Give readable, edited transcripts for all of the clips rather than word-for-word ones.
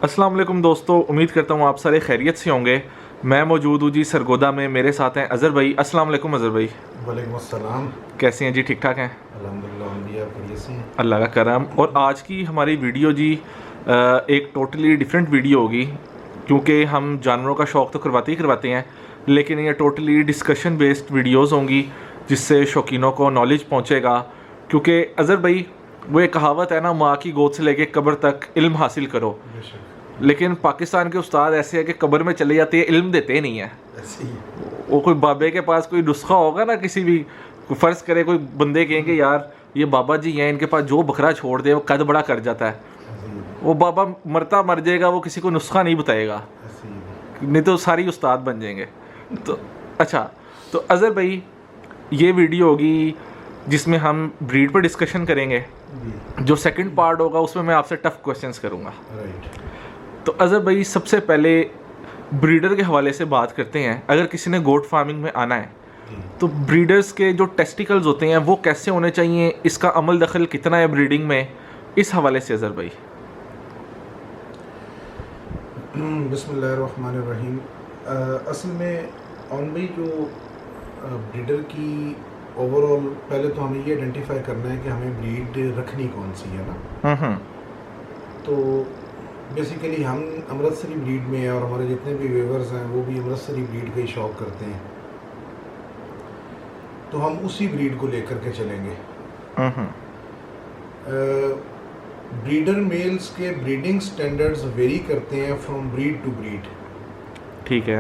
अस्सलाम वालेकुम दोस्तों, उम्मीद करता हूँ आप सारे खैरियत से होंगे। मैं मौजूद हूँ जी सरगोदा में, मेरे साथ हैं अज़हर भाई। अस्सलाम वालेकुम अज़हर भाई। वालेकुम अस्सलाम। कैसे हैं जी? ठीक ठाक हैं? अल्हम्दुलिल्लाह, हम भी आप बढ़िया से हैं। अल्लाह का करम। और आज की हमारी वीडियो जी एक टोटली डिफरेंट वीडियो होगी, क्योंकि हम जानवरों का शौक़ तो करवाते ही करवाते हैं, लेकिन ये टोटली डिस्कशन बेस्ड वीडियोज़ होंगी जिससे शौकीनों को नॉलेज पहुँचेगा। क्योंकि अज़हर भाई, वो एक कहावत है ना, माँ की गोद से लेके कब्र तक इल्म हासिल करो। बेशक लेकिन पाकिस्तान के उस्ताद ऐसे हैं कि कब्र में चले जाते हैं, इल्म देते ही नहीं है। ऐसे ही। वो कोई बाबे के पास कोई नुस्खा होगा ना, किसी भी फ़र्ज़ करे कोई बंदे कहेंगे यार ये बाबा जी हैं, इनके पास जो बकरा छोड़ दे वो कद बड़ा कर जाता है। ऐसे ही। वो बाबा मरता मर जाएगा, वो किसी को नुस्खा नहीं बताएगा, ऐसे ही। नहीं तो सारी उस्ताद बन जाएंगे। तो अच्छा, तो अज़हर भाई, ये वीडियो होगी जिसमें हम ब्रीड पर डिस्कशन करेंगे। जी। जो सेकंड पार्ट होगा उसमें मैं आपसे टफ़ क्वेश्चंस करूँगा। राइट। तो अज़हर भाई, सबसे पहले ब्रीडर के हवाले से बात करते हैं। अगर किसी ने गोट फार्मिंग में आना है जी। तो ब्रीडर्स के जो टेस्टिकल्स होते हैं वो कैसे होने चाहिए, इसका अमल दखल कितना है ब्रीडिंग में, इस हवाले से अज़हर भाई। बिस्मिल्लाहिर्रहमानिर्रहीम। असल में ऑन भाई जो ब्रीडर की ओवरऑल, पहले तो हमें ये आइडेंटिफाई करना है कि हमें ब्रीड रखनी कौन सी है ना। तो बेसिकली हम अमृतसरी ब्रीड में हैं और हमारे जितने भी व्यूअर्स हैं वो भी अमृतसरी ब्रीड का ही शौक़ करते हैं, तो हम उसी ब्रीड को लेकर के चलेंगे। ब्रीडर मेल्स के ब्रीडिंग स्टैंडर्ड्स वेरी करते हैं फ्रॉम ब्रीड टू ब्रीड। ठीक है।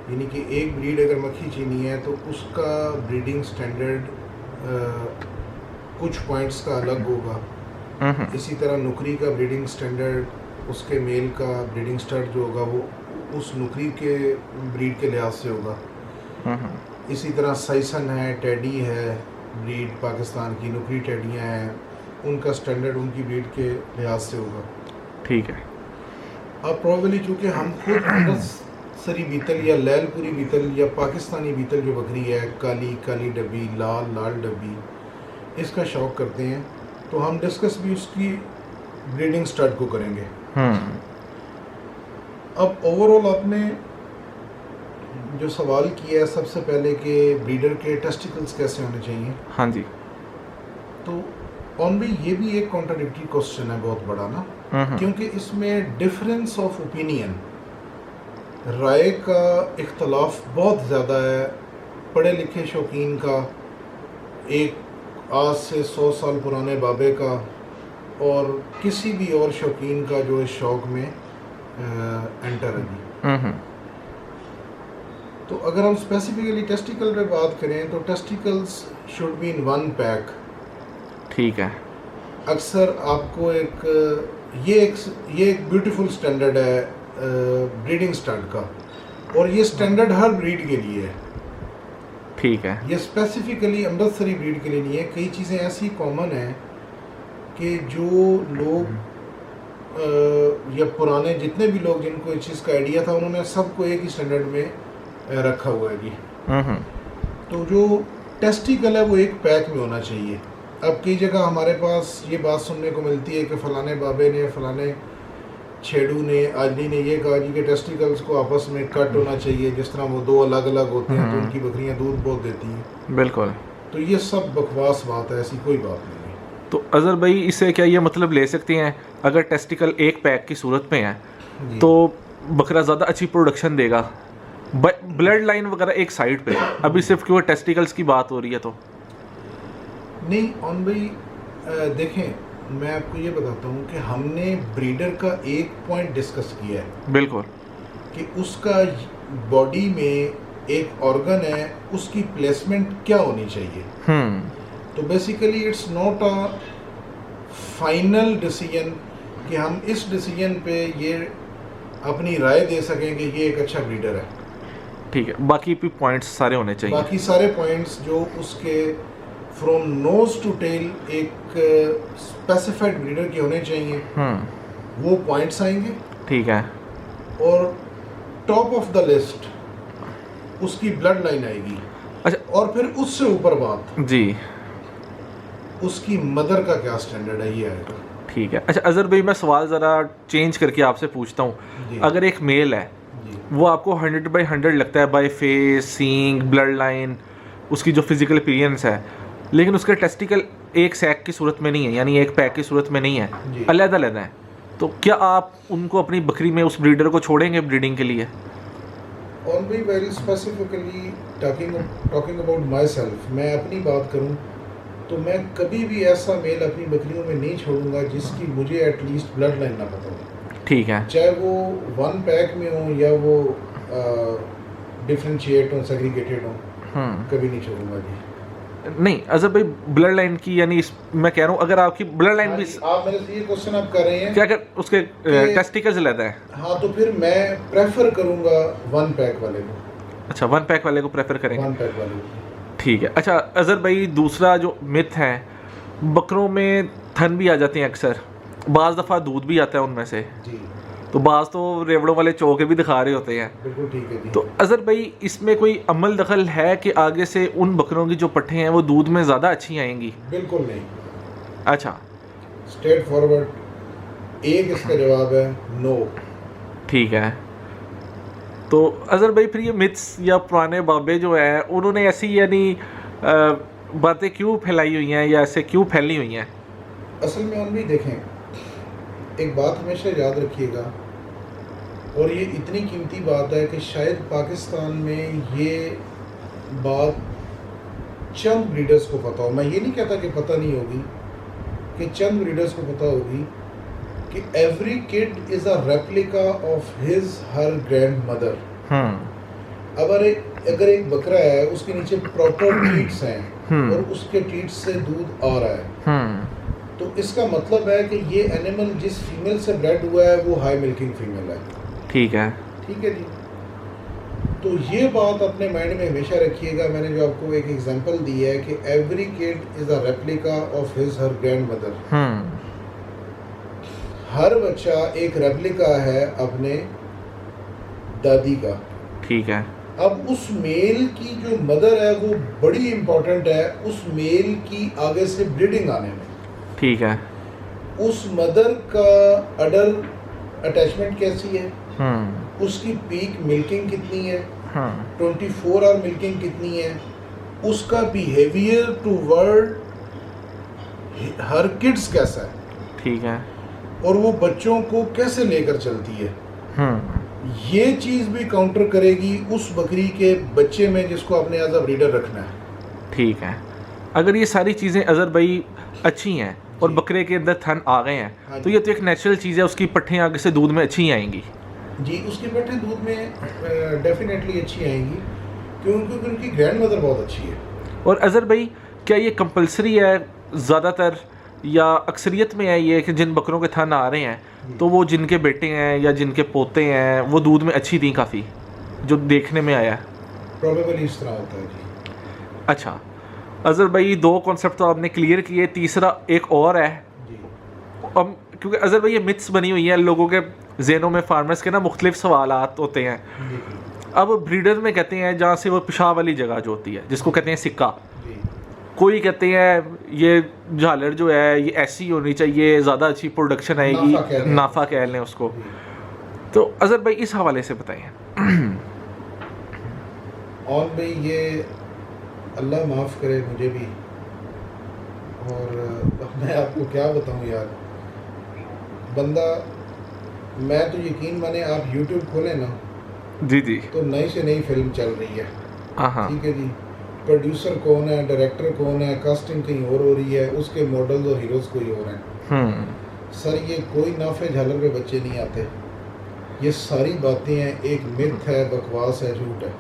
यानी कि एक ब्रीड अगर मक्खी चीनी है तो उसका ब्रीडिंग स्टैंडर्ड कुछ पॉइंट्स का अलग होगा। इसी तरह नुकरी का ब्रीडिंग स्टैंडर्ड, उसके मेल का ब्रीडिंग स्टैंडर्ड जो होगा वो उस नुकरी के ब्रीड के लिहाज से होगा। इसी तरह साइसन है, टेडी है, ब्रीड पाकिस्तान की नुकरी टेडियाँ हैं, उनका स्टैंडर्ड उनकी ब्रीड के लिहाज से होगा। ठीक है। अब प्रॉबली चूँकि हम खुद अमृतसरी बीतल या लैलपुरी बीतल या पाकिस्तानी बीतल जो बकरी है, काली काली डब्बी, लाल लाल डब्बी, इसका शौक़ करते हैं, तो हम डिस्कस भी उसकी ब्रीडिंग स्टार्ट को करेंगे। अब ओवरऑल आपने जो सवाल किया है सबसे पहले कि ब्रीडर के टेस्टिकल्स कैसे होने चाहिए, हाँ जी। तो ऑन भी ये भी एक कॉन्ट्राडिक्टरी क्वेश्चन है बहुत बड़ा ना, क्योंकि इसमें डिफरेंस ऑफ ओपिनियन, राय का इख्तलाफ बहुत ज़्यादा है। पढ़े लिखे शौकीन का, एक आज से 100 साल पुराने बाबे का, और किसी भी और शौकीन का जो इस शौक़ में एंटर है। तो अगर हम स्पेसिफिकली टेस्टिकल पे बात करें तो testicles should be in one pack. ठीक है। अक्सर आपको ये एक ब्यूटीफुल स्टैंडर्ड है ब्रीडिंग स्टैंड का, और ये स्टैंडर्ड हर ब्रीड के लिए है। ठीक है। ये स्पेसिफिकली अमृतसरी ब्रीड के लिए नहीं है। कई चीज़ें ऐसी कॉमन हैं कि जो लोग या पुराने जितने भी लोग जिनको इस चीज़ का आइडिया था, उन्होंने सबको एक ही स्टैंडर्ड में रखा हुआ है जी। तो जो टेस्टिकल है वो एक पैक में होना चाहिए। अब कई जगह हमारे पास ये बात सुनने को मिलती है कि फ़लाने बाबे ने, फ़लाने छेड़ू ने, आजली ने ये कहा जी कि टेस्टिकल्स को आपस में कट होना चाहिए, जिस तरह वो दो अलग अलग होते हैं तो उनकी बकरियां दूध बहुत देती हैं। बिल्कुल। तो ये सब बकवास बात है, ऐसी कोई बात नहीं है। तो अज़हर भाई, इससे क्या ये मतलब ले सकते हैं, अगर टेस्टिकल एक पैक की सूरत में है तो बकरा ज़्यादा अच्छी प्रोडक्शन देगा, ब्लड लाइन वगैरह एक साइड पे, अभी सिर्फ क्यों टेस्टिकल्स की बात हो रही है तो नहीं ऑन भाई, देखें मैं आपको ये बताता हूँ कि हमने ब्रीडर का एक पॉइंट डिस्कस किया है। बिल्कुल। कि उसका बॉडी में एक ऑर्गन है, उसकी प्लेसमेंट क्या होनी चाहिए। तो basically it's not a final decision कि हम इस डिसीजन पे ये अपनी राय दे सकें कि ये एक अच्छा ब्रीडर है। ठीक है, बाकी भी पॉइंट्स सारे होने चाहिए। बाकी सारे पॉइंट्स जो उसके फ्रॉम नोज टू टेल एक स्पेसिफाइड ब्रीडर के होने चाहिए, वो पॉइंट्स आएंगे। ठीक है। और टॉप ऑफ द लिस्ट उसकी ब्लड लाइन आएगी। अच्छा, और फिर उससे ऊपर बात जी, उसकी मदर का क्या स्टैंडर्ड है ये आएगा। ठीक है। अच्छा अजहर भाई, मैं सवाल ज़रा चेंज करके आपसे पूछता हूँ, जी। अगर एक मेल है जी। वो आपको 100/100 लगता है by face, seeing, blood line, उसकी जो फिजिकल अपीयरेंस है, लेकिन उसके टेस्टिकल एक सैक की सूरत में नहीं है, यानी एक पैक की सूरत में नहीं है, जी। अलग-अलग हैं, तो क्या आप उनको अपनी बकरी में उस ब्रीडर को छोड़ेंगे ब्रीडिंग के लिए? On be very specifically talking about my self, मैं अपनी बात करूं तो मैं कभी भी ऐसा मेल अपनी बकरियों में नहीं छोड़ूंगा जिसकी मुझे एटलीस्ट ब्लड लाइन ना पता हो, ठीक है। चाहे वो 1 पैक में हो या वो डिफ्रेंशिएट हो, सेग्रीगेटेड हो, कभी नहीं छोड़ूंगा जी। नहीं अजहर भाई, ब्लड लाइन की यानी मैं कह रहा हूँ अगर आपकी ब्लड लाइन हाँ भी जी, आप मेरे से ये क्वेश्चन आप कर रहे हैं क्या अगर उसके कि- टेस्टिकल्स अलग हैं? हाँ, तो फिर मैं प्रेफर करूंगा 1 पैक वाले को, अच्छा 1 पैक वाले को प्रेफर करेंगे, 1 पैक वाले को। ठीक है। अच्छा अजहर भाई, दूसरा जो मिथ है, बकरों में थन भी आ जाते हैं अक्सर, बाज़ दफ़ा दूध भी आता है उनमें से, जी तो बाज़ तो रेवड़ों वाले चौके भी दिखा रहे होते हैं, बिल्कुल ठीक है जी। तो अजहर भाई इसमें कोई अमल दखल है कि आगे से उन बकरों की जो पट्ठे हैं वो दूध में ज़्यादा अच्छी आएंगी? बिल्कुल नहीं, अच्छा स्ट्रेट फॉरवर्ड एक इसका जवाब है नो। ठीक है। तो अजहर भाई फिर ये मिथ्स या पुराने बाबे जो हैं उन्होंने ऐसी यानी बातें क्यों फैलाई हुई हैं या ऐसे क्यों फैली हुई हैं? असल में हम भी देखें, एक बात हमेशा याद रखिएगा, और ये इतनी कीमती बात है कि शायद पाकिस्तान में ये बात चंद ब्रीडर्स को पता हो। मैं ये नहीं कहता कि पता नहीं होगी, कि चंद ब्रीडर्स को पता होगी कि every kid is a replica of his her grand mother. अगर एक बकरा है, उसके नीचे प्रॉपर टीट्स हैं और उसके टीट्स से दूध आ रहा है, तो इसका मतलब है कि ये एनिमल जिस फीमेल से ब्रेड हुआ है वो हाई मिल्किंग फीमेल है। ठीक है। ठीक है जी। तो ये बात अपने माइंड में हमेशा रखिएगा। मैंने जो आपको एक एग्जांपल दी है कि every kid is a replica of his her grandmother. हर बच्चा एक रेप्लिका है अपने दादी का। ठीक है। अब उस मेल की जो मदर है वो बड़ी इम्पोर्टेंट है उस मेल की आगे से ब्रीडिंग आने में। ठीक है। उस मदर का अडर अटैचमेंट कैसी है, उसकी पीक मिल्किंग कितनी है, 24 आवर मिल्किंग कितनी है, उसका बिहेवियर टूवर्ड हर किड्स कैसा है, ठीक है, और वो बच्चों को कैसे लेकर चलती है, ये चीज़ भी काउंटर करेगी उस बकरी के बच्चे में जिसको आपने एज अ ब्रीडर रखना है। ठीक है। अगर ये सारी चीज़ें अजहर भाई अच्छी हैं और बकरे के अंदर थन आ गए हैं, हाँ तो ये तो एक नेचुरल चीज़ है, उसकी पट्ठें आगे से दूध में अच्छी आएंगी। जी, उसकी पट्ठें दूध में डेफिनेटली अच्छी आएंगी क्योंकि उनकी ग्रैंड मदर बहुत अच्छी है। और अजहर भाई, क्या ये कंपलसरी है ज़्यादातर या अक्सरियत में है ये कि जिन बकरों के थन आ रहे हैं तो वो जिनके बेटे हैं या जिनके पोते हैं वो दूध में अच्छी थी काफ़ी, जो देखने में आया? प्रोबेबली इस तरह होता है जी। अच्छा अजहर भाई, 2 कॉन्सेप्ट तो आपने क्लियर किए, तीसरा एक और है जी। अब, क्योंकि अजहर भाई ये मिथ्स बनी हुई हैं लोगों के ज़हनों में, फार्मर्स के ना मुख्तलिफ सवालात होते हैं। जी। अब ब्रीडर में कहते हैं जहाँ से वो पेशाब वाली जगह जो होती है जिसको कहते हैं सिक्का, जी। कोई कहते हैं ये झालर जो है ये ऐसी होनी चाहिए, ज़्यादा अच्छी प्रोडक्शन आएगी, नाफा कह लें उसको। तो अजहर भाई इस हवाले से बताएं। और भाई ये अल्लाह माफ़ करे मुझे भी, और मैं आपको क्या बताऊं यार, बंदा, मैं तो यकीन माने आप YouTube खोलें ना जी जी। तो नई से नई फिल्म चल रही है। हाँ। ठीक है जी। प्रोड्यूसर कौन है, डायरेक्टर कौन है, कास्टिंग कहीं और हो रही है, उसके मॉडल्स और हीरोज़ कोई और हैं। सर ये कोई नाफे झालर पे बच्चे नहीं आते, ये सारी बातें हैं, एक मिथ है, बकवास है, झूठ है,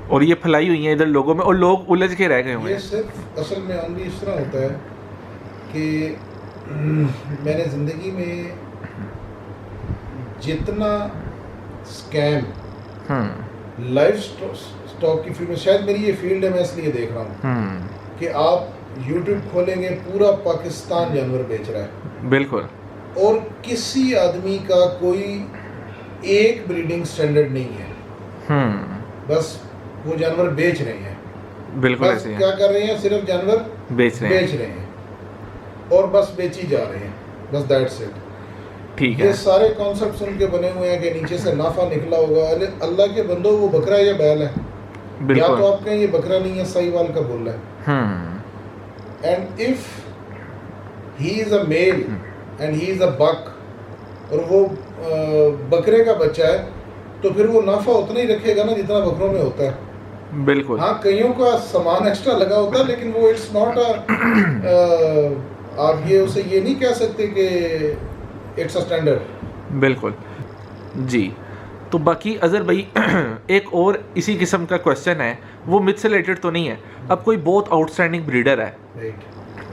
और ये फैलाई हुई हैं इधर लोगों में और लोग उलझ के रह गए हुए ये हैं। सिर्फ असल में ऑनली इस तरह होता है कि मैंने ज़िंदगी में जितना स्कैम लाइफ स्टॉक की फील्ड में, शायद मेरी ये फील्ड है मैं इसलिए देख रहा हूँ कि आप YouTube खोलेंगे पूरा पाकिस्तान जानवर बेच रहा है, बिल्कुल, और किसी आदमी का कोई एक ब्रीडिंग स्टैंडर्ड नहीं है, बस वो जानवर बेच रहे हैं, बिल्कुल बस ऐसे क्या हैं, कर रहे हैं, सिर्फ जानवर बेच रहे हैं। और बस बेची जा रहे हैं। बस दैट्स इट। ठीक ये है। सारे कॉन्सेप्ट्स उनके बने हुए हैं कि नीचे से नाफा निकला होगा। अरे अल्लाह के बंदो, वो बकरा है या बैल है? या बिल्कुल। तो आप कहें ये बकरा नहीं है, साहीवाल का बुल है। And if he is a male and he is a buck, और वो बकरे का बच्चा है, तो फिर वो नाफा उतना ही रखेगा ना जितना बकरों में होता है। बिल्कुल। हाँ, कईयों का सामान एक्स्ट्रा लगा होता है, लेकिन वो इट्स नॉट आप ये उसे ये नहीं कह सकते कि इट्स अ स्टैंडर्ड। बिल्कुल जी। तो बाकी अज़र भाई एक और इसी किस्म का क्वेश्चन है, वो मिथ से रिलेटेड तो नहीं है। अब कोई बहुत आउटस्टैंडिंग ब्रीडर है, राइट,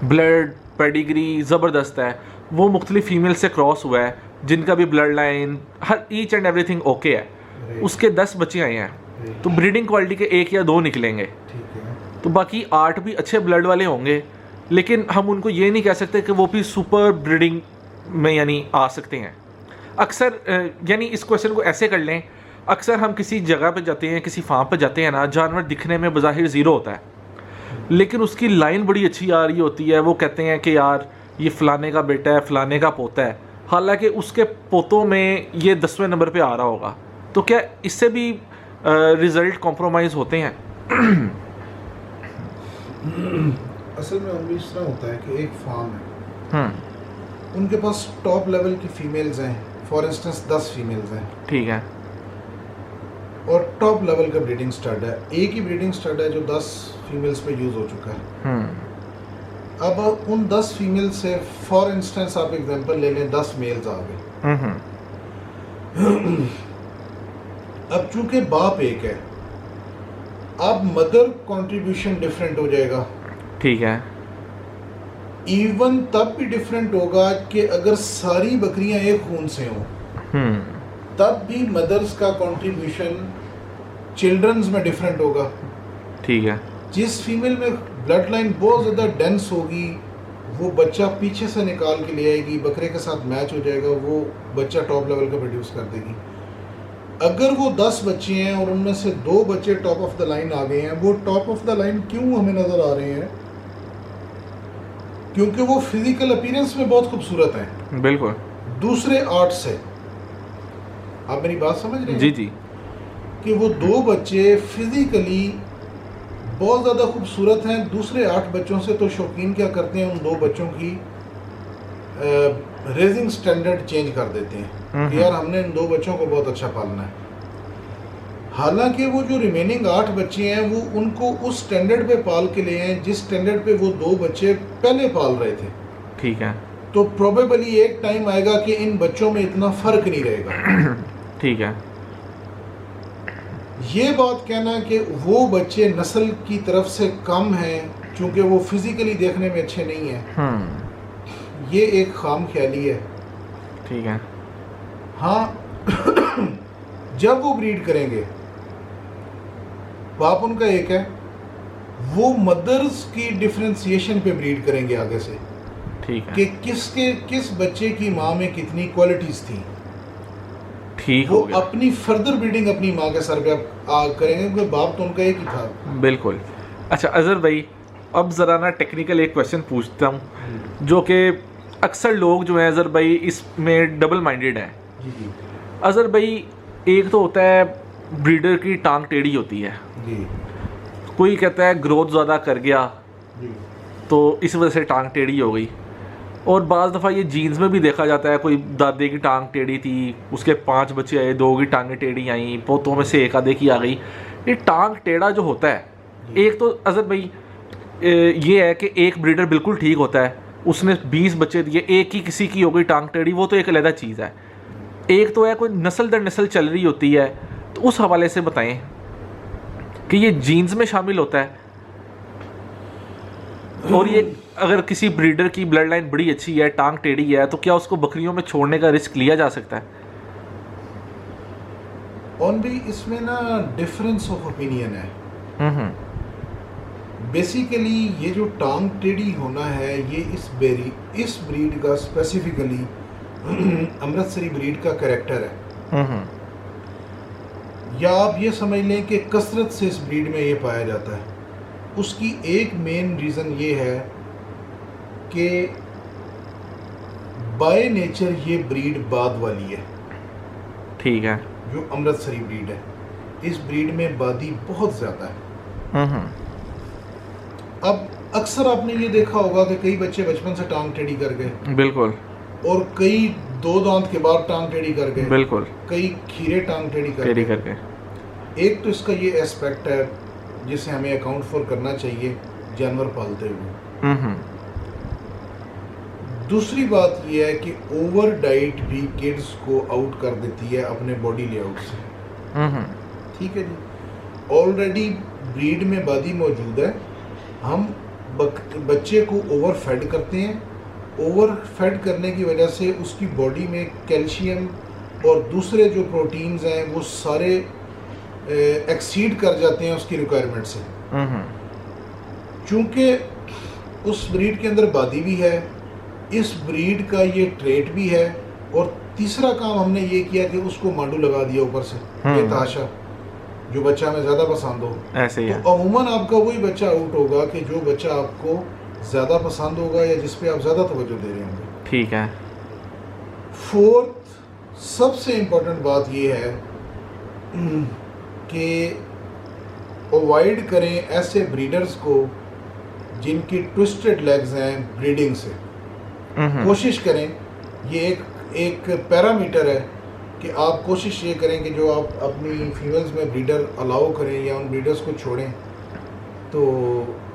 ब्लड पेडिग्री ज़बरदस्त है, वो मुख्तलिफ फीमेल से क्रॉस हुआ है, जिनका भी blood line her each and everything okay है, उसके 10 बच्चे आए हैं, तो ब्रीडिंग क्वालिटी के 1 या 2 निकलेंगे, ठीक है, तो बाकी 8 भी अच्छे ब्लड वाले होंगे, लेकिन हम उनको ये नहीं कह सकते कि वो भी सुपर ब्रीडिंग में यानी आ सकते हैं। अक्सर यानी इस क्वेश्चन को ऐसे कर लें, अक्सर हम किसी जगह पे जाते हैं, किसी फार्म पे जाते हैं ना, जानवर दिखने में बज़ाहिर ज़ीरो होता है, लेकिन उसकी लाइन बड़ी अच्छी आ रही होती है। वो कहते हैं कि यार ये फ़लाने का बेटा है, फ़लाने का पोता है, हालांकि उसके पोतों में ये 10वें नंबर पे आ रहा होगा। तो क्या इससे भी रिज़ल्ट कॉम्प्रोमाइज़ होते हैं? असल में उनमें इस तरह होता है कि एक फार्म है, उनके पास टॉप लेवल की फीमेल्स हैं, फॉर इंस्टेंस 10 फीमेल्स हैं, ठीक है, और टॉप लेवल का ब्रीडिंग स्टड है। एक ही ब्रीडिंग स्टड है जो 10 फीमेल्स पे यूज़ हो चुका है। अब उन 10 फीमेल से फॉर इंस्टेंस आप एग्जांपल ले लें, 10 मेल्स आ गए। अब चूंकि बाप एक है, अब मदर कंट्रीब्यूशन डिफरेंट हो जाएगा। ठीक है, इवन तब भी डिफरेंट होगा कि अगर सारी बकरियां एक खून से हों, तब भी मदर्स का कंट्रीब्यूशन चिल्ड्रंस में डिफरेंट होगा। ठीक है, जिस फीमेल में ब्लड लाइन बहुत ज़्यादा डेंस होगी, वो बच्चा पीछे से निकाल के ले आएगी, बकरे के साथ मैच हो जाएगा, वो बच्चा टॉप लेवल का प्रोड्यूस कर देगी। अगर वो 10 बच्चे हैं और उनमें से 2 बच्चे टॉप ऑफ द लाइन आ गए हैं, वो टॉप ऑफ द लाइन क्यों हमें नज़र आ रहे हैं? क्योंकि वो फिजिकल अपीयरेंस में बहुत खूबसूरत हैं, बिल्कुल, दूसरे आर्ट से। आप मेरी बात समझ रहे हैं? जी जी, कि वो 2 बच्चे फिजिकली बहुत ज़्यादा खूबसूरत हैं, दूसरे 8 बच्चों से। तो शौकीन क्या करते हैं, उन 2 बच्चों की रेजिंग स्टैंडर्ड चेंज कर देते हैं कि यार हमने इन 2 बच्चों को बहुत अच्छा पालना है। हालांकि वो जो रिमेनिंग 8 बच्चे हैं, वो उनको उस स्टैंडर्ड पे पाल के लिए हैं जिस स्टैंडर्ड पे वो 2 बच्चे पहले पाल रहे थे। ठीक है, तो प्रोबेबली एक टाइम आएगा कि इन बच्चों में इतना फ़र्क नहीं रहेगा। ठीक है, ये बात कहना कि वो बच्चे नस्ल की तरफ से कम हैं क्योंकि वो फिजिकली देखने में अच्छे नहीं हैं, ये एक खाम ख्याली है। ठीक है, हाँ, जब वो ब्रीड करेंगे, बाप उनका एक है, वो मदर्स की डिफरेंशिएशन पे ब्रीड करेंगे आगे से, ठीक है, कि किस बच्चे की माँ में कितनी क्वालिटीज थी। ठीक वो हो गया, अपनी फर्दर ब्रीडिंग अपनी माँ के सर पे करेंगे, क्योंकि बाप तो उनका एक ही था। बिल्कुल। अच्छा अज़हर भाई, अब ज़रा ना टेक्निकल एक क्वेश्चन पूछता हूँ, जो कि अक्सर लोग जो हैं अज़हर भाई इसमें डबल माइंडेड हैं। जी जी अज़हर भाई, एक तो होता है ब्रीडर की टांग टेढ़ी होती है, जी कोई कहता है ग्रोथ ज़्यादा कर गया जी तो इस वजह से टांग टेढ़ी हो गई, और बाज़ दफ़ा ये जीन्स में भी देखा जाता है, कोई दादे की टांग टेढ़ी थी, उसके 5 बच्चे आए, 2 की टांगें टेढ़ी आई, पोतों में से एक आधे की आ गई। ये टांग टेढ़ा जो होता है, एक तो अज़हर भाई ये है कि एक ब्रीडर बिल्कुल ठीक होता है, उसने 20 बच्चे दिए, एक ही किसी की हो गई टांग टेढ़ी, वो तो एक अलग चीज़ है। एक तो है कोई नस्ल दर नस्ल चल रही होती है, तो उस हवाले से बताएं कि ये जीन्स में शामिल होता है, और ये अगर किसी ब्रीडर की ब्लड लाइन बड़ी अच्छी है, टांग टेढ़ी है, तो क्या उसको बकरियों में छोड़ने का रिस्क लिया जा सकता है? और भी इसमें ना डिफरेंस ऑफ ओपिनियन है। बेसिकली ये जो टांग टेढ़ी होना है, ये इस ब्रीड का स्पेसिफिकली अमृतसरी ब्रीड का कैरेक्टर है, या आप ये समझ लें कि कसरत से इस ब्रीड में ये पाया जाता है। उसकी एक मेन रीज़न ये है कि बाय नेचर ये ब्रीड बाद वाली है, ठीक है। जो अमृतसरी ब्रीड है। इस ब्रीड में बादी बहुत ज़्यादा है। अब अक्सर आपने ये देखा होगा कि कई बच्चे बचपन से टांग टेढ़ी कर गए, बिल्कुल, और कई 2 दांत के बाद टांग टेढ़ी कर गए, बिल्कुल, कई खीरे टांग टेढ़ी टेढ़ी कर करके। गए। एक तो इसका ये एस्पेक्ट है जिसे हमें अकाउंट फॉर करना चाहिए जानवर पालते हुए। दूसरी बात ये है कि ओवर डाइट भी किड्स को आउट कर देती है अपने बॉडी लेआउट से। ठीक है जी, ऑलरेडी ब्रीड में बादी मौजूद है, हम बच्चे को ओवर फेड करते हैं। ओवर फेड करने की वजह से उसकी बॉडी में कैल्शियम और दूसरे जो प्रोटीन्स हैं वो सारे एक्सीड कर जाते हैं उसकी रिक्वायरमेंट से। चूँकि उस ब्रीड के अंदर बादी भी है, इस ब्रीड का ये ट्रेट भी है, और तीसरा काम हमने ये किया कि उसको मांडू लगा दिया ऊपर से, ये ताशा जो बच्चा हमें ज़्यादा पसंद हो। ऐसे ही है। तो अमूमन आपका वही बच्चा आउट होगा कि जो बच्चा आपको ज़्यादा पसंद होगा या जिस पे आप ज़्यादा तवज्जो दे रहे होंगे। ठीक है। फोर्थ सबसे इम्पोर्टेंट बात ये है कि अवॉइड करें ऐसे ब्रीडर्स को जिनकी ट्विस्टेड लेग्स हैं ब्रीडिंग से। कोशिश करें, ये एक पैरामीटर है कि आप कोशिश ये करें कि जो आप अपनी फीमेल्स में ब्रीडर अलाउ करें या उन ब्रीडर्स को छोड़ें, तो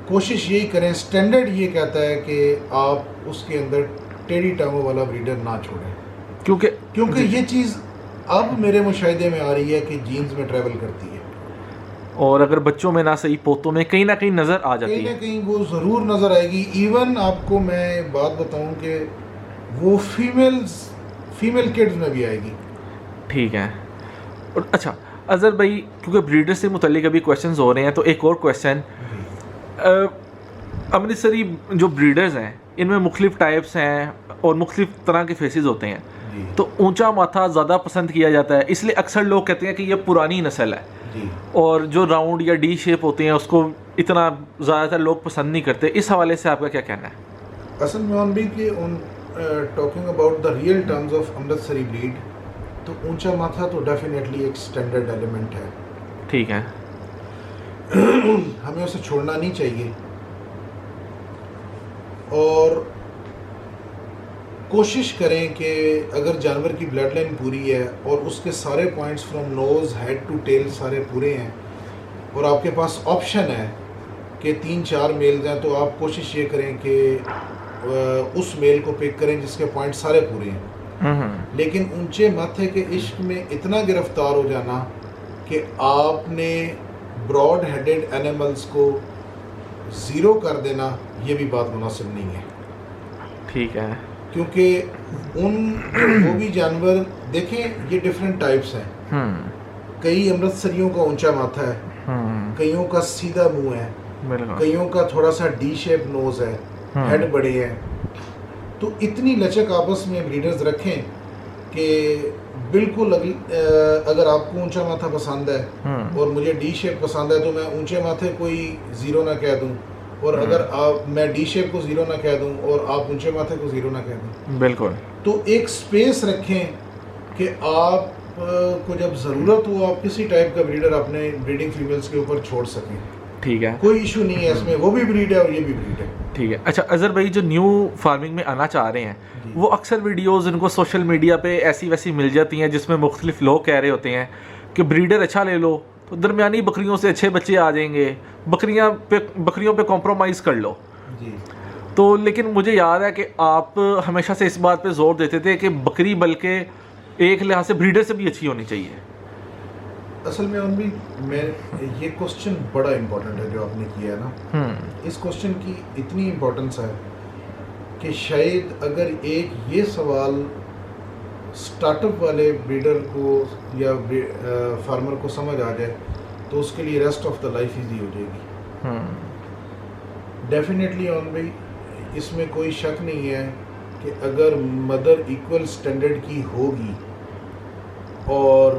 कोशिश यही करें, स्टैंडर्ड ये कहता है कि आप उसके अंदर टेढ़ी टांगों वाला ब्रीडर ना छोड़ें, क्योंकि ये चीज़ अब मेरे मुशाहिदे में आ रही है कि जीन्स में ट्रैवल करती है, और अगर बच्चों में ना सही पोतों में कहीं ना कहीं नज़र आ जाती है, कहीं ना कहीं वो ज़रूर नज़र आएगी। इवन आपको मैं बात बताऊं कि वो फीमेल किड्स में भी आएगी। ठीक है। और अच्छा अजहर भाई, क्योंकि ब्रीडर से मुतल्लिक अभी क्वेश्चंस हो रहे हैं, तो एक और क्वेश्चन, अमृतसरी जो ब्रीडर्स हैं इनमें मुख्तलिफ टाइप्स हैं और मुख्तलिफ तरह के फेसेस होते हैं, तो ऊंचा माथा ज़्यादा पसंद किया जाता है, इसलिए अक्सर लोग कहते हैं कि ये पुरानी नस्ल है जी। और जो राउंड या डी शेप होते हैं उसको इतना ज़्यादातर लोग पसंद नहीं करते। इस हवाले से आपका क्या कहना है? असल में ऑन बी के on talking about the real terms of Amritsari breed, तो ऊंचा माथा तो डेफिनेटली एक स्टैंडर्ड एलिमेंट है। ठीक है। हमें उसे छोड़ना नहीं चाहिए, और कोशिश करें कि अगर जानवर की ब्लड लाइन पूरी है और उसके सारे points from nose head to tail सारे पूरे हैं, और आपके पास ऑप्शन है कि 3-4 मेल्स हैं, तो आप कोशिश ये करें कि उस मेल को पिक करें जिसके पॉइंट सारे पूरे हैं। लेकिन ऊंचे माथे के इश्क में इतना गिरफ्तार हो जाना कि आपने ब्रॉड हेडेड एनिमल्स को ज़ीरो कर देना, ये भी बात मुनासिब नहीं है। ठीक है। क्योंकि वो भी जानवर देखें, ये डिफरेंट टाइप्स हैं। कई अमृतसरियों का ऊंचा माथा है, कईयों का सीधा मुंह है, कईयों का थोड़ा सा डी शेप नोज है, हेड बड़े हैं। तो इतनी लचक आपस में ब्रीडर्स रखें कि बिल्कुल अगर आपको ऊंचा माथा पसंद है और मुझे डी शेप पसंद है, तो मैं ऊंचे माथे कोई ज़ीरो ना कह दूं, और अगर मैं डी शेप को ज़ीरो ना कह दूं और आप ऊंचे माथे को ज़ीरो ना कह दूं। बिल्कुल। तो एक स्पेस रखें कि आप को जब ज़रूरत हो आप किसी टाइप का ब्रीडर अपने ब्रीडिंग फीमेल्स के ऊपर छोड़ सकें। ठीक है, कोई इशू नहीं है इसमें, वो भी ब्रीड है और ये भी ब्रीड है। ठीक है। अच्छा अजहर भाई, जो न्यू फार्मिंग में आना चाह रहे हैं, वो अक्सर वीडियोस इनको सोशल मीडिया पे ऐसी वैसी मिल जाती हैं जिसमें मुख्तलिफ लोग कह रहे होते हैं कि ब्रीडर अच्छा ले लो तो दरमियानी बकरियों से अच्छे बच्चे आ जाएंगे, बकरियों पे कॉम्प्रोमाइज़ कर लो जी। तो लेकिन मुझे याद है कि आप हमेशा से इस बात पे जोर देते थे कि बकरी बल्कि एक लिहाज से ब्रीडर से भी अच्छी होनी चाहिए। असल में उन भी मैं ये क्वेश्चन बड़ा इम्पोर्टेंट है जो आपने किया है ना। इस क्वेश्चन की इतनी इम्पोर्टेंस है कि शायद अगर एक ये सवाल स्टार्टअप वाले ब्रीडर को या फार्मर को समझ आ जाए तो उसके लिए rest of the life easy हो जाएगी। डेफिनेटली ऑन भाई, इसमें कोई शक नहीं है कि अगर मदर इक्वल स्टैंडर्ड की होगी और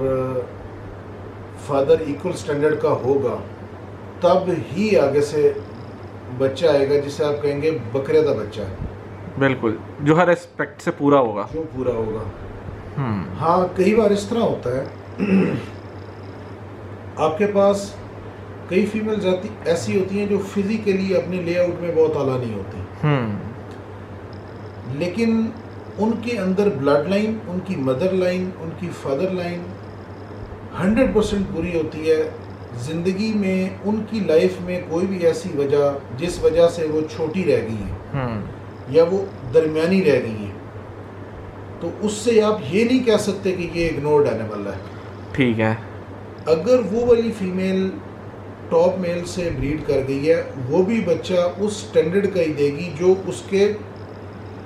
फादर इक्वल स्टैंडर्ड का होगा, तब ही आगे से बच्चा आएगा जिसे आप कहेंगे बकरे का बच्चा है। बिल्कुल, जो हर एस्पेक्ट से पूरा होगा। जो पूरा होगा। हाँ, कई बार इस तरह होता है आपके पास कई फीमेल्स ऐसी होती हैं जो फिजिकली अपने लेआउट में बहुत आला नहीं होती, लेकिन उनके अंदर ब्लड लाइन, उनकी मदर लाइन, उनकी फादर लाइन 100% पूरी होती है। ज़िंदगी में उनकी लाइफ में कोई भी ऐसी वजह जिस वजह से वो छोटी रह गई है या वो दरमियानी रह गई है, तो उससे आप ये नहीं कह सकते कि ये इग्नोर्ड एनिमल है। ठीक है। अगर वो वाली फीमेल टॉप मेल से ब्रीड कर गई है, वो भी बच्चा उस स्टैंडर्ड का ही देगी जो उसके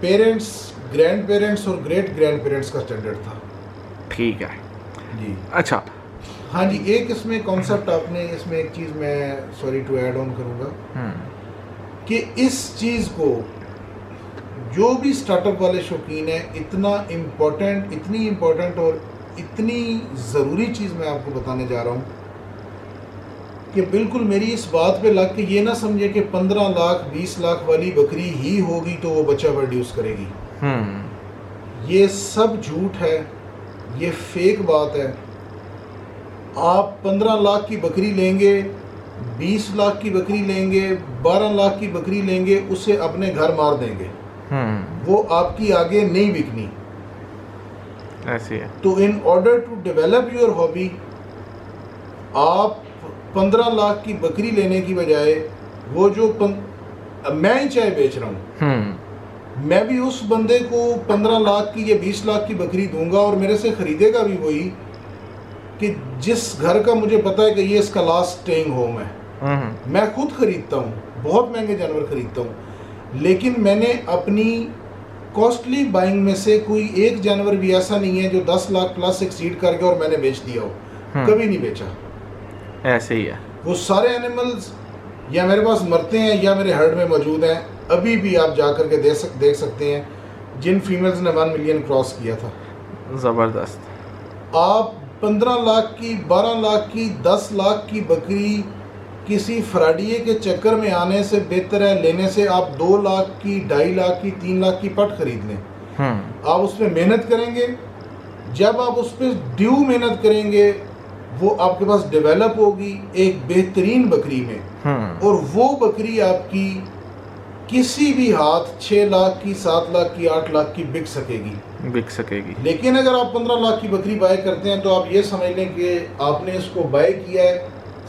पेरेंट्स, ग्रैंड पेरेंट्स और ग्रेट ग्रैंड पेरेंट्स का स्टैंडर्ड था। ठीक है जी। अच्छा, हाँ जी, एक इसमें कॉन्सेप्ट आपने, इसमें एक चीज़ मैं सॉरी टू ऐड ऑन करूँगा कि इस चीज़ को जो भी स्टार्टअप वाले शौकीन हैं, इतनी इम्पोर्टेंट और इतनी ज़रूरी चीज़ मैं आपको बताने जा रहा हूँ कि बिल्कुल मेरी इस बात पे लग के ये ना समझे कि 15 लाख 20 लाख वाली बकरी ही होगी तो वो बच्चा प्रोड्यूस करेगी। ये सब झूठ है, ये फेक बात है। आप 15 लाख की बकरी लेंगे, 20 लाख की बकरी लेंगे, 12 लाख की बकरी लेंगे, उसे अपने घर मार देंगे, वो आपकी आगे नहीं बिकनी। ऐसे है। तो in order to develop your hobby, आप 15 लाख की बकरी लेने की बजाय वो जो मैं ही चाय बेच रहा हूँ, मैं भी उस बंदे को 15 लाख की या 20 लाख की बकरी दूंगा और मेरे से खरीदेगा भी वही कि जिस घर का मुझे पता है कि ये इसका लास्ट स्टेइंग होम है। मैं खुद खरीदता हूँ, बहुत महंगे जानवर खरीदता हूँ, लेकिन मैंने अपनी कॉस्टली बाइंग में से कोई एक जानवर भी ऐसा नहीं है जो 10 लाख प्लस एक्सीड कर गया और मैंने बेच दिया हो, कभी नहीं बेचा। ऐसे ही है। वो सारे एनिमल्स या मेरे पास मरते हैं या मेरे हर्ड में मौजूद हैं, अभी भी आप जा कर के देख सकते हैं जिन फीमेल्स ने 1 मिलियन क्रॉस किया था। ज़बरदस्त। आप 15 लाख की, 12 लाख की, 10 लाख की बकरी किसी फ्राडिये के चक्कर में आने से बेहतर है लेने से आप 2 लाख की, 2.5 लाख की, 3 लाख की पट खरीद लें। आप उस पर मेहनत करेंगे, जब आप उस पर ड्यू मेहनत करेंगे वो आपके पास डेवलप होगी एक बेहतरीन बकरी में, और वो बकरी आपकी किसी भी हाथ 6 लाख की, 7 लाख की, 8 लाख की बिक सकेगी। लेकिन अगर आप 15 लाख की बकरी बाय करते हैं तो आप ये समझ लें कि आपने इसको बाय किया है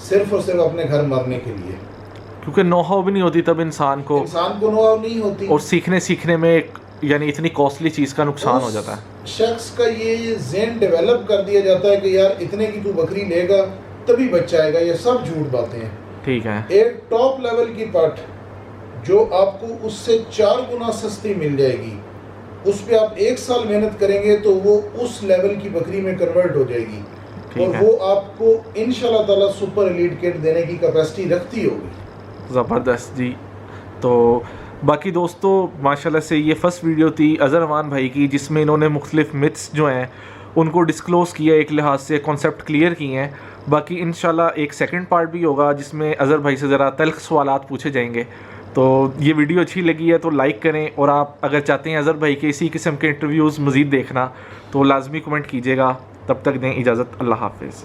सिर्फ और सिर्फ अपने घर मरने के लिए, क्योंकि नो-हाउ भी नहीं होती तब इंसान को नो-हाउ नहीं होती, और सीखने में यानी इतनी कॉस्टली चीज़ का नुकसान हो जाता है। शख्स का ये ज़हन डेवलप कर दिया जाता है कि यार इतने की तू बकरी लेगा तभी बच्चा आएगा। ये सब झूठ बातें हैं। ठीक है। एक टॉप लेवल की पट जो आपको उससे 4 गुना सस्ती मिल जाएगी, उस पर आप 1 साल मेहनत करेंगे तो वो उस लेवल की बकरी में कन्वर्ट हो जाएगी, और वो आपको इंशाल्लाह ताला सुपर एलीट किट देने की कैपेसिटी रखती होगी। ज़बरदस्त जी। तो बाकी दोस्तों, माशाल्लाह से ये फर्स्ट वीडियो थी अज़हर अमान भाई की, जिसमें इन्होंने मुख्तलिफ मिथ्स जो हैं उनको डिस्क्लोज़ किया, एक लिहाज से कॉन्सेप्ट क्लियर किए हैं। बाकी इंशाल्लाह एक सेकंड पार्ट भी होगा जिसमें अज़हर भाई से ज़रा तल्ख सवालात पूछे जाएंगे। तो ये वीडियो अच्छी लगी है तो लाइक करें, और आप अगर चाहते हैं अज़हर भाई के इसी किस्म के इंटरव्यूज़ मज़ीद देखना तो लाजमी कमेंट कीजिएगा। तब तक दें इजाज़त, अल्लाह हाफ़िज़।